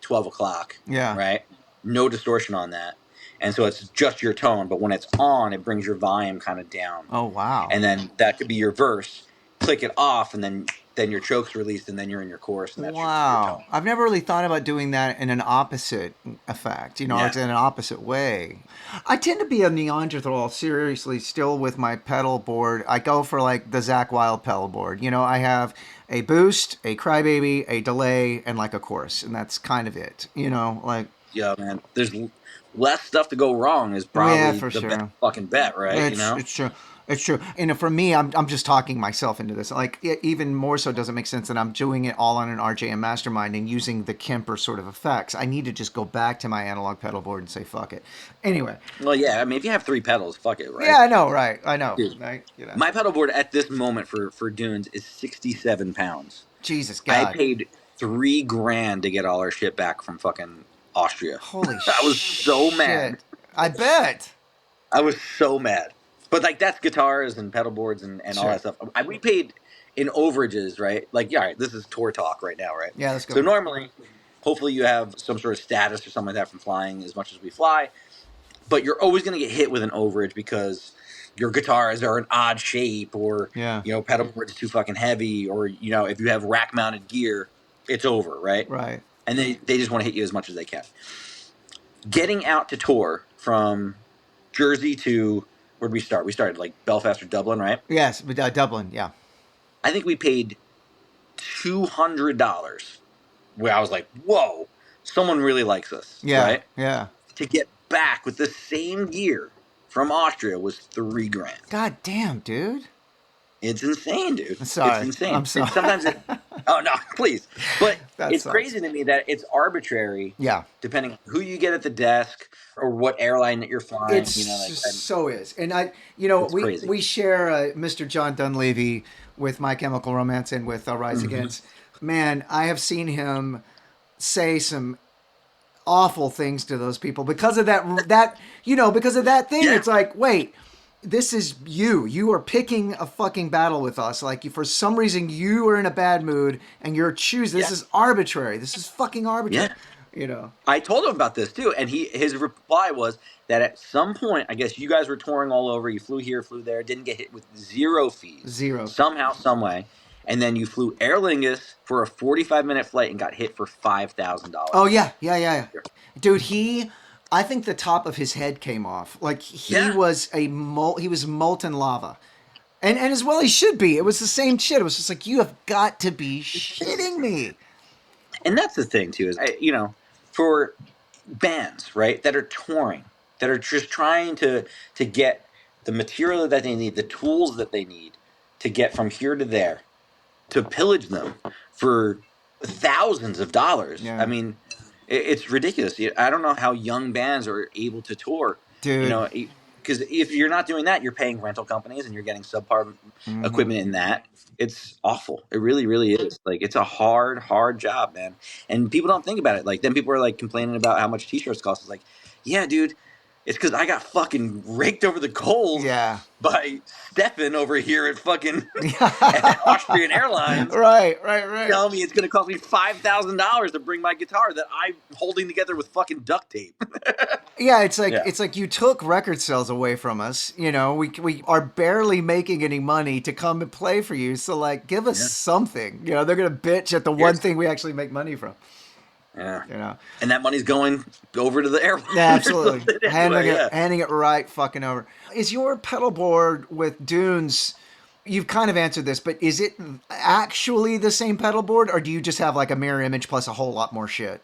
12 o'clock. Yeah. Right? No distortion on that. And so it's just your tone, but when it's on, it brings your volume kind of down. Oh, wow. And then that could be your verse. Click it off, and then your choke's released, and then you're in your chorus, and that's your tone. I've never really thought about doing that in an opposite effect, or in an opposite way. I tend to be a Neanderthal, seriously, still with my pedal board. I go for like the Zakk Wylde pedal board. I have a boost, a crybaby, a delay, and like a chorus, and that's kind of it. Yeah, man. There's less stuff to go wrong is probably the best fucking bet, right? It's true. It's true. And for me, I'm just talking myself into this. Like, even more so doesn't make sense that I'm doing it all on an RJM Mastermind and using the Kemper sort of effects. I need to just go back to my analog pedal board and say, fuck it. Anyway. Well, yeah. I mean, if you have 3 pedals, fuck it, right? Yeah, I know, right. I know. Dude, right? My pedal board at this moment for Dunes is 67 pounds. Jesus God. I paid $3,000 to get all our shit back from fucking Austria. Holy shit. I was so mad. I bet. I was so mad. But like that's guitars and pedal boards and all that stuff. We paid in overages, right? Like, yeah, all right, this is tour talk right now, right? Yeah, let's go. So normally, hopefully you have some sort of status or something like that from flying as much as we fly, but you're always going to get hit with an overage because your guitars are an odd shape, or Yeah. pedal board's too fucking heavy, or if you have rack mounted gear, it's over, right? Right. And they just want to hit you as much as they can. Getting out to tour from Jersey to, where'd we start? We started like Belfast or Dublin, right? Yes, but Dublin, yeah. I think we paid $200. Where I was like, whoa, someone really likes us, Yeah, right? yeah. To get back with the same gear from Austria was $3,000. God damn, dude. It's insane, dude. It's Sorry. insane. I'm sorry. Sometimes oh no, please. But That it's sucks. crazy to me that it's arbitrary. Yeah. Depending on who you get at the desk or what airline that you're flying. It's so is. And it's we crazy. we share Mr. John Dunleavy with My Chemical Romance and with Rise Against. Man, I have seen him say some awful things to those people because of because of that thing. Yeah. It's like, wait, this is you are picking a fucking battle with us. Like, for some reason you are in a bad mood and you're choosing. This is arbitrary. This is fucking arbitrary. Yeah. I told him about this too, and his reply was that at some point, I guess you guys were touring all over. You flew here, flew there, didn't get hit with zero fees, somehow, some way, and then you flew Aer Lingus for a 45-minute flight and got hit for $5,000. Oh yeah, dude. I think the top of his head came off. Like, he was he was molten lava. And as well he should be. It was the same shit. It was just like, you have got to be shitting me. And that's the thing too, is for bands, right, that are touring, that are just trying to get the material that they need, the tools that they need to get from here to there, to pillage them for thousands of dollars. Yeah. I mean, it's ridiculous. I don't know how young bands are able to tour, dude. Because if you're not doing that, you're paying rental companies and you're getting subpar equipment in that. It's awful. It really, really is. Like, it's a hard, hard job, man. And people don't think about it. Like, then people are like complaining about how much t-shirts cost. It's like, yeah, dude, it's because I got fucking raked over the coals by Stefan over here at fucking at Austrian Airlines. Right. Tell me it's going to cost me $5,000 to bring my guitar that I'm holding together with fucking duct tape. Yeah, it's like you took record sales away from us. We are barely making any money to come and play for you. So, like, give us something. They're gonna bitch at the one thing we actually make money from. Yeah. And that money's going over to the airline. Yeah, absolutely. Handing it right fucking over. Is your pedal board with Dunes? You've kind of answered this, but is it actually the same pedal board, or do you just have like a mirror image plus a whole lot more shit?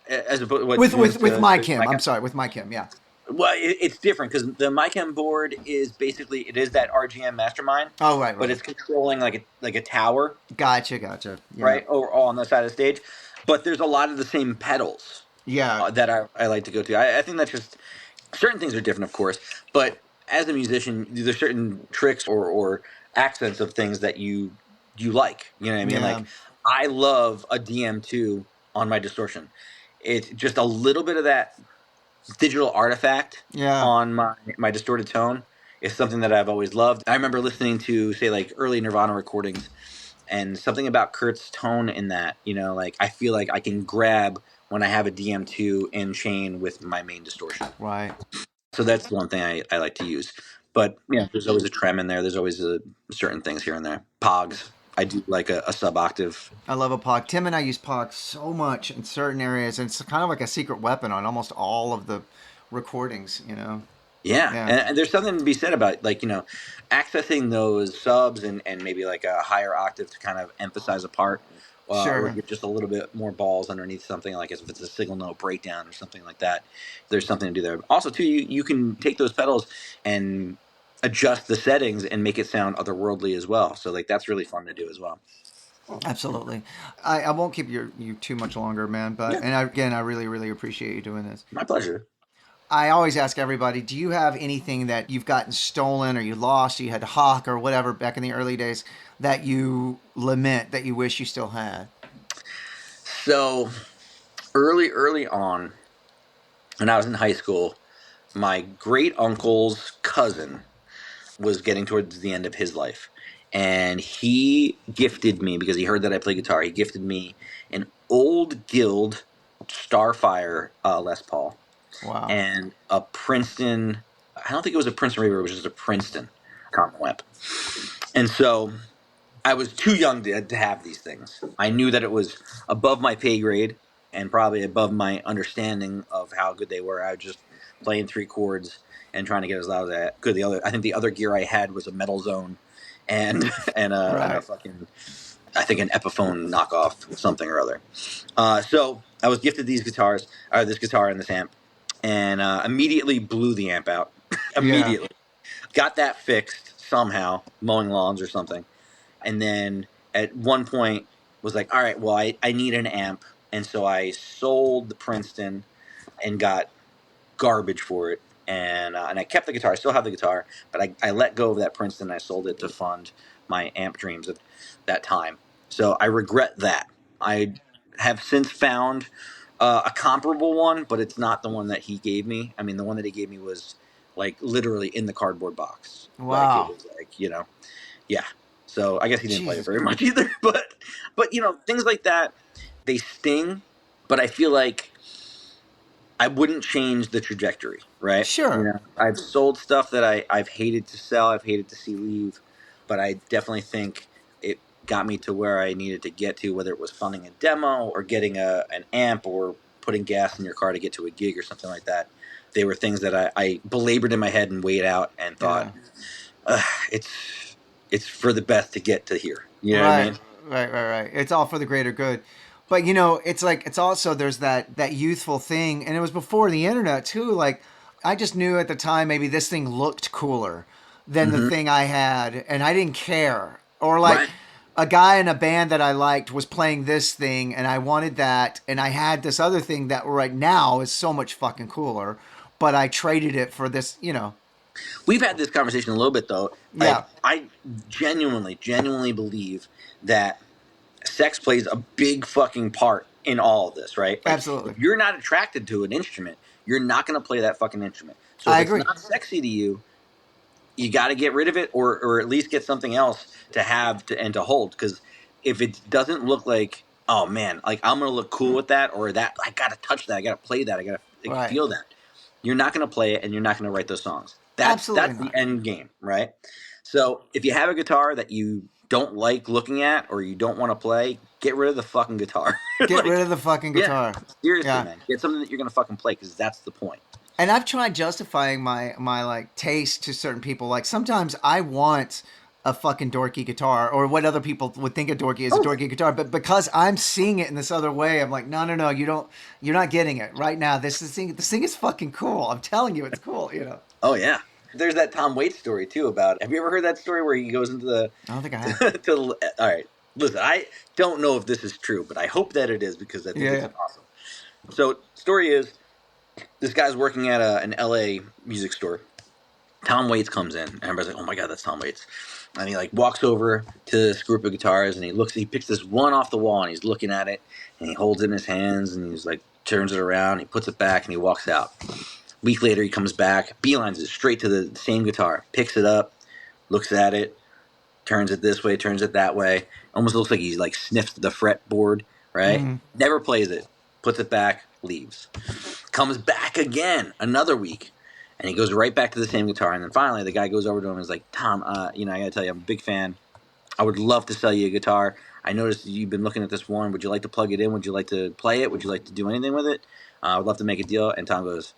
As opposed, with My Chem. I'm sorry, with My Chem, yeah. Well, it's different because the My Chem board is basically, it is that RGM Mastermind. Oh, right. But it's controlling like a tower. Gotcha. Yeah. Right, or on the side of the stage. But there's a lot of the same pedals. Yeah. That I like to go to. I think that's just, certain things are different, of course. But as a musician, there's certain tricks or accents of things that you like. You know what I mean? Yeah. Like, I love a DM2 on my distortion. It's just a little bit of that digital artifact on my distorted tone is something that I've always loved. I remember listening to, say, like early Nirvana recordings, and something about Kurt's tone in that, like, I feel like I can grab when I have a DM2 in chain with my main distortion. Right. So that's one thing I like to use. But there's always a trem in there. There's always certain things here and there. Pogs. I do like a sub-octave. I love a Pog. Tim and I use Pog so much in certain areas, and it's kind of like a secret weapon on almost all of the recordings, Yeah. And there's something to be said about, like, accessing those subs and maybe like a higher octave to kind of emphasize a part. Sure. Or get just a little bit more balls underneath something, like if it's a single note breakdown or something like that. There's something to do there. Also, too, you can take those pedals and adjust the settings and make it sound otherworldly as well. So, like, that's really fun to do as well. Absolutely. I won't keep you too much longer, man. But and I really, really appreciate you doing this. My pleasure. I always ask everybody, do you have anything that you've gotten stolen or you lost, or you had to hawk or whatever back in the early days that you lament, that you wish you still had? So, early on, when I was in high school, my great uncle's cousin was getting towards the end of his life. and he gifted me, because he heard that I play guitar, he gifted me an old Guild Starfire Les Paul Wow. and a Princeton. I don't think it was a Princeton Reaver, it was just a Princeton Common Web. And so I was too young to have these things. I knew that it was above my pay grade and probably above my understanding of how good they were. I was just playing three chords and trying to get as loud as I could. I think the other gear I had was a Metal Zone and and a Right. fucking, I think, an Epiphone knockoff something or other. So I was gifted this guitar and this amp, and immediately blew the amp out. Yeah. Immediately got that fixed somehow, mowing lawns or something, and then at one point was like, all right, well, I need an amp, and so I sold the Princeton and got garbage for it, and I kept the guitar. I still have the guitar, but I let go of that Princeton and I sold it to fund my amp dreams at that time. So I regret that. I have since found a comparable one, but it's not the one that he gave me. I mean, the one that he gave me was like literally in the cardboard box. Like it Wow. was like, yeah. So I guess he didn't play it Jesus very much Christ. either. But things like that, they sting. But I feel like I wouldn't change the trajectory, right? Sure. I've sold stuff that I've hated to sell, I've hated to see leave, but I definitely think it got me to where I needed to get to, whether it was funding a demo or getting an amp or putting gas in your car to get to a gig or something like that. They were things that I belabored in my head and weighed out and thought, Yeah. it's for the best to get to here. You know what I Right. mean? Right. It's all for the greater good. But it's like it's also there's that youthful thing, and it was before the internet too. Like I just knew at the time maybe this thing looked cooler than the Mm-hmm. thing I had, and I didn't care. Or like Right. a guy in a band that I liked was playing this thing, and I wanted that, and I had this other thing that right now is so much fucking cooler, but I traded it for this. We've had this conversation a little bit though. Yeah, Like I genuinely believe that sex plays a big fucking part in all of this, right? Like if absolutely. you're not attracted to an instrument, you're not going to play that fucking instrument. So if I it's agree. not sexy to you, you got to get rid of it, or at least get something else to have and to hold. Because if it doesn't look like, oh man, like I'm gonna look cool with that, or that I gotta touch that, I gotta play that, I gotta like, Right. feel that, you're not gonna play it, and you're not gonna write those songs. Absolutely That's the not. end game, right? So if you have a guitar that you don't like looking at or you don't want to play, get rid of the fucking guitar. Get rid Like, of the fucking yeah, guitar. seriously, Yeah. man, get something that you're gonna fucking play, because that's the point. And I've tried justifying my like taste to certain people. Like sometimes I want a fucking dorky guitar, or what other people would think of dorky as a Oh, dorky guitar, but because I'm seeing it in this other way, I'm like, no, you're not getting it right now. This thing is fucking cool. I'm telling you, it's cool. oh yeah. There's that Tom Waits story too about. Have you ever heard that story where he goes into the I don't think I have. to all right. Listen, I don't know if this is true, but I hope that it is, because I think Yeah, it's yeah. awesome. So, story is, this guy's working at an LA music store. Tom Waits comes in, and everybody's like, "Oh my god, that's Tom Waits!" And he like walks over to this group of guitars, and he picks this one off the wall, and he's looking at it, and he holds it in his hands, and he's like turns it around, he puts it back, and he walks out. Week later, he comes back, beelines it straight to the same guitar, picks it up, looks at it, turns it this way, turns it that way. Almost looks like he like sniffs the fretboard, right? Mm. Never plays it, puts it back, leaves. Comes back again another week, and he goes right back to the same guitar. And then finally, the guy goes over to him and is like, Tom, I gotta tell you, I'm a big fan. I would love to sell you a guitar. I noticed you've been looking at this one. Would you like to plug it in? Would you like to play it? Would you like to do anything with it? I would love to make a deal. And Tom goes,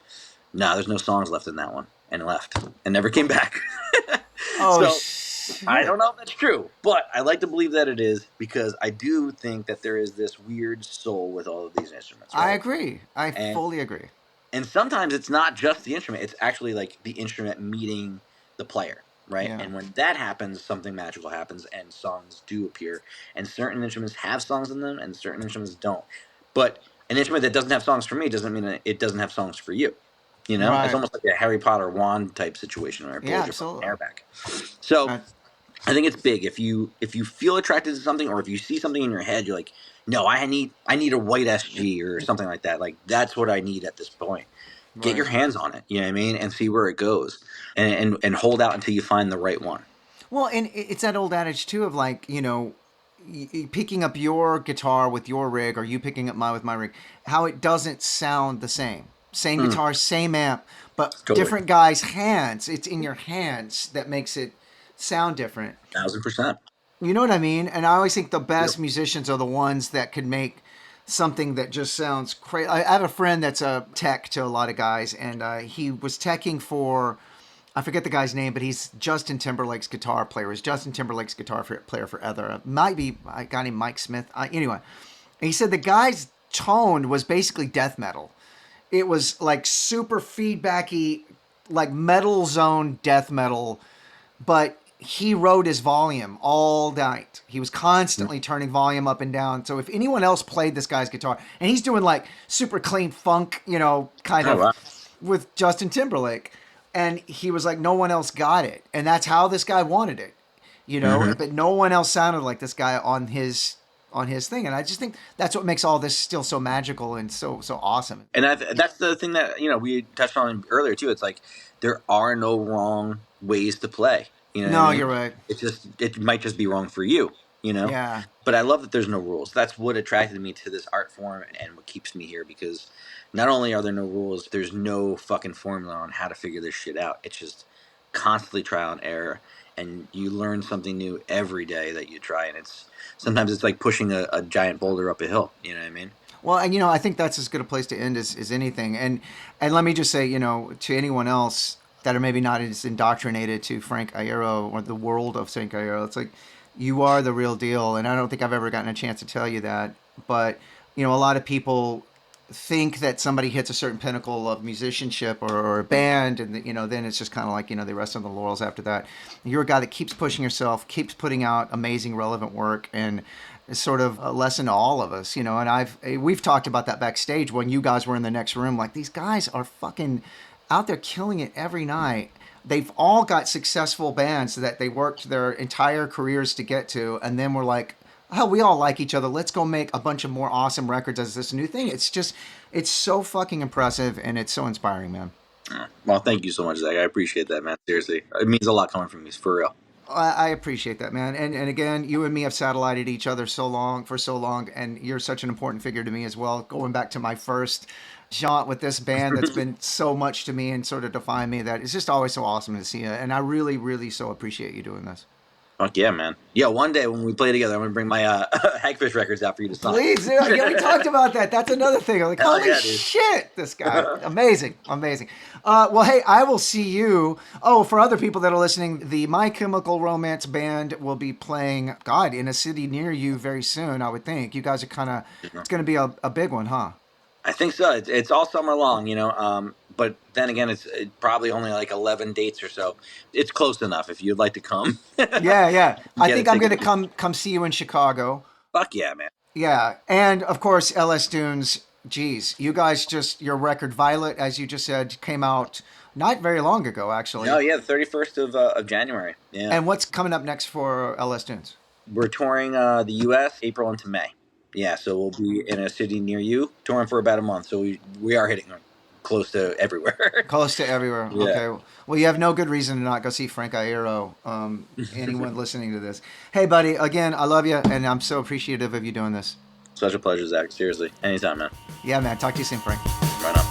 no, there's no songs left in that one, and left and never came back. Oh So I shit. don't know if that's true, but I like to believe that it is, because I do think that there is this weird soul with all of these instruments, I right? agree. I And fully agree. and sometimes it's not just the instrument; it's actually like the instrument meeting the player, right? Yeah. And when that happens, something magical happens, and songs do appear. And certain instruments have songs in them, and certain instruments don't. But an instrument that doesn't have songs for me doesn't mean that it doesn't have songs for you. It's Right. almost like a Harry Potter wand type situation where it Yeah, pulls your fucking absolutely. hair back. So Right. I think it's big if you feel attracted to something, or if you see something in your head, you're like, no, I need a white SG or something like that. Like that's what I need at this point. Get Right. your hands on it, you know what I mean, and see where it goes, and hold out until you find the right one. Well, and it's that old adage too of like, picking up your guitar with your rig or you picking up mine with my rig, how it doesn't sound the same. Same Mm, guitar, same amp, but totally. different guys' hands. It's in your hands that makes it sound different. 1000%. You know what I mean? And I always think the Yep. best musicians are the ones that could make something that just sounds crazy. I have a friend that's a tech to a lot of guys, and he was teching for, I forget the guy's name, but he's Justin Timberlake's guitar player. He's Justin Timberlake's player for Ether. Might be a guy named Mike Smith. Anyway, and he said the guy's tone was basically death metal. It was like super feedbacky, like metal zone death metal, but he rode his volume all night. He was constantly turning volume up and down. So if anyone else played this guy's guitar, and he's doing like super clean funk, kind Oh, of wow. with Justin Timberlake, and he was like, no one else got it, and that's how this guy wanted it, Hmm. But no one else sounded like this guy on his thing, and I just think that's what makes all this still so magical and so awesome. And that's the thing that we touched on earlier too. It's like there are no wrong ways to play. You know what I No, mean? you're right. It might just be wrong for you. You know. Yeah. But I love that there's no rules. That's what attracted me to this art form and what keeps me here, because not only are there no rules, there's no fucking formula on how to figure this shit out. It's just constantly trial and error, and you learn something new every day that you try. And sometimes it's like pushing a giant boulder up a hill. You know what I mean? Well, and I think that's as good a place to end as anything. And let me just say, to anyone else that are maybe not as indoctrinated to Frank Iero or the world of Frank Iero, it's like you are the real deal. And I don't think I've ever gotten a chance to tell you that. But a lot of people think that somebody hits a certain pinnacle of musicianship or a band, and then it's just kind of like they rest on the laurels after that. You're a guy that keeps pushing yourself, keeps putting out amazing, relevant work, and is sort of a lesson to all of us, and we've talked about that backstage when you guys were in the next room. Like, these guys are fucking out there killing it every night. They've all got successful bands that they worked their entire careers to get to, and then we're like, hell, we all like each other. Let's go make a bunch of more awesome records as this new thing. It's so fucking impressive, and it's so inspiring, man. Well, thank you so much, Zach. I appreciate that, man. Seriously, it means a lot coming from you, for real. I appreciate that, man. And again, you and me have satellited each other for so long, and you're such an important figure to me as well. Going back to my first jaunt with this band that's been so much to me and sort of defined me, that it's just always so awesome to see you. And I really, really so appreciate you doing this. Fuck yeah, man. Yeah, one day when we play together, I'm gonna bring my Hagfish records out for you to sign. Please, yeah, we talked about that. That's another thing. I'm like, Hell holy yeah, dude. shit, this guy, amazing, amazing. Well, hey, I will see you. Oh, for other people that are listening, the My Chemical Romance band will be playing, God, in a city near you very soon. I would think you guys are kind of. It's going to be a big one, huh? I think so. It's all summer long, but then again, it's probably only like 11 dates or so. It's close enough if you'd like to come. Yeah, yeah. I Get a think I'm going ticket. to come see you in Chicago. Fuck yeah, man. Yeah, and of course, LS Dunes. Geez, you guys your record Violet, as you just said, came out not very long ago, actually. Oh yeah, the 31st of January. Yeah, And what's coming up next for LS Dunes? we're touring the U.S. April into May. Yeah, so we'll be in a city near you, touring for about a month. So we are hitting close to everywhere. Close to everywhere. Yeah. Okay. Well, you have no good reason to not go see Frank Iero. Anyone listening to this. Hey, buddy, again, I love you, and I'm so appreciative of you doing this. Such a pleasure, Zach. Seriously, anytime, man. Yeah, man. Talk to you soon, Frank. Right on.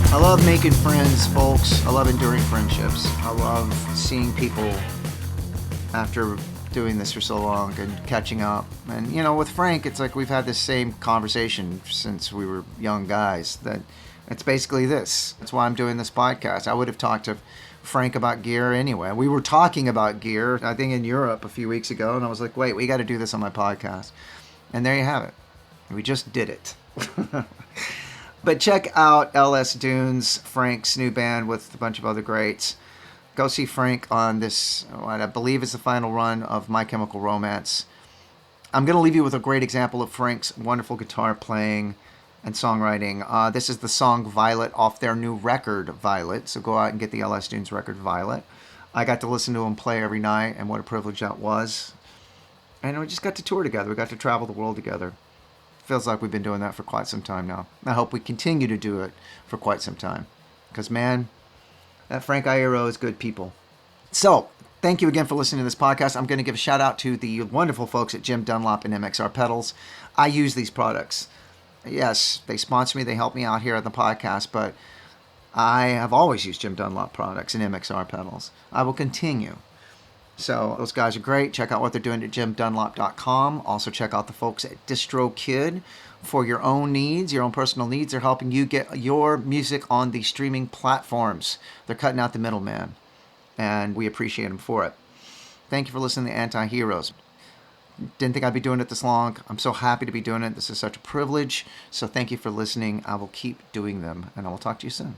I love making friends, folks. I love enduring friendships. I love seeing people after doing this for so long and catching up. And, with Frank, it's like we've had this same conversation since we were young guys, that it's basically this. That's why I'm doing this podcast. I would have talked to Frank about gear anyway. We were talking about gear, I think, in Europe a few weeks ago, and I was like, wait, we got to do this on my podcast. And there you have it. We just did it. But check out LS Dunes, Frank's new band with a bunch of other greats. Go see Frank on this, what I believe is the final run of My Chemical Romance. I'm going to leave you with a great example of Frank's wonderful guitar playing and songwriting. This is the song Violet off their new record, Violet. So go out and get the LS Dunes record, Violet. I got to listen to him play every night, and what a privilege that was. And we just got to tour together. We got to travel the world together. feels like we've been doing that for quite some time now. I hope we continue to do it for quite some time. Because, man, that Frank Iero is good people. So, thank you again for listening to this podcast. I'm going to give a shout out to the wonderful folks at Jim Dunlop and MXR Pedals. I use these products. Yes, they sponsor me. They help me out here on the podcast, but I have always used Jim Dunlop products and MXR pedals. I will continue. So those guys are great. Check out what they're doing at jimdunlop.com. Also check out the folks at DistroKid for your own needs, your own personal needs. They're helping you get your music on the streaming platforms. They're cutting out the middleman, and we appreciate them for it. Thank you for listening to Anti-Heroes. Didn't think I'd be doing it this long. I'm so happy to be doing it. This is such a privilege. So thank you for listening. I will keep doing them, and I will talk to you soon.